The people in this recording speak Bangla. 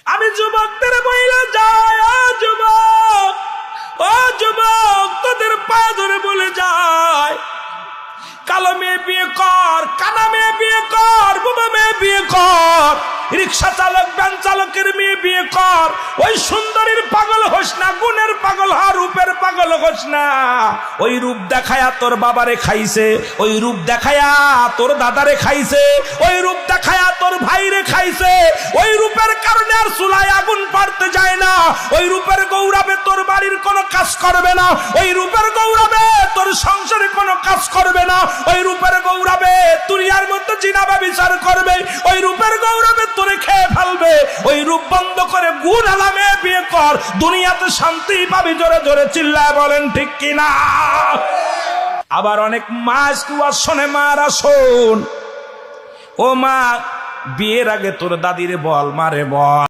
আমি যুবকদের বইলা যায়, ও যুবক, ও যুবক, তোদের পা ধরে বলে যায়, কালো মেয়ে বিয়ে কর, কানা মেয়ে বিয়ে কর, বোবা মেয়ে বিয়ে কর, রিক্সা চালক ভ্যান চালকের মেয়ে বিয়ে কর। ওই সুন্দরীর পাগল হোস না, গুণের পাগল হ, রূপের পাগল হোস না। ওই রূপ দেখায়া তোর বাবারে খাইছে, ওই রূপ দেখায়া তোর দাদারে খাইছে, ওই রূপ দেখায়া তোর ভাইরে খাইছে। ওই রূপের কারণে আর চুলায় আগুন পারতে যায় না। ওই রূপের গৌরবে তোর বাড়ির কোনো কাজ করবে না। ওই রূপের গৌরবে তোর সংসারে কোনো কাজ করবে না। ওই রূপের গৌরবে দুনিয়ার মধ্যে জিনাবা বিচার করবে। ওই রূপের গৌরবে তোরে খেয়ে ফেলবে। ওই রূপ বন্ধ করে গুণ আলামে বিয়ে কর, দুনিয়াতে শান্তি পাবি। জোরে জোরে চিল্লায় বলেন ঠিক কিনা? আবার অনেক মা স্কুয়ার শোনে, মারা শোন, ও মা, বিয়ের আগে তোর দাদিরে বল, মারে বল,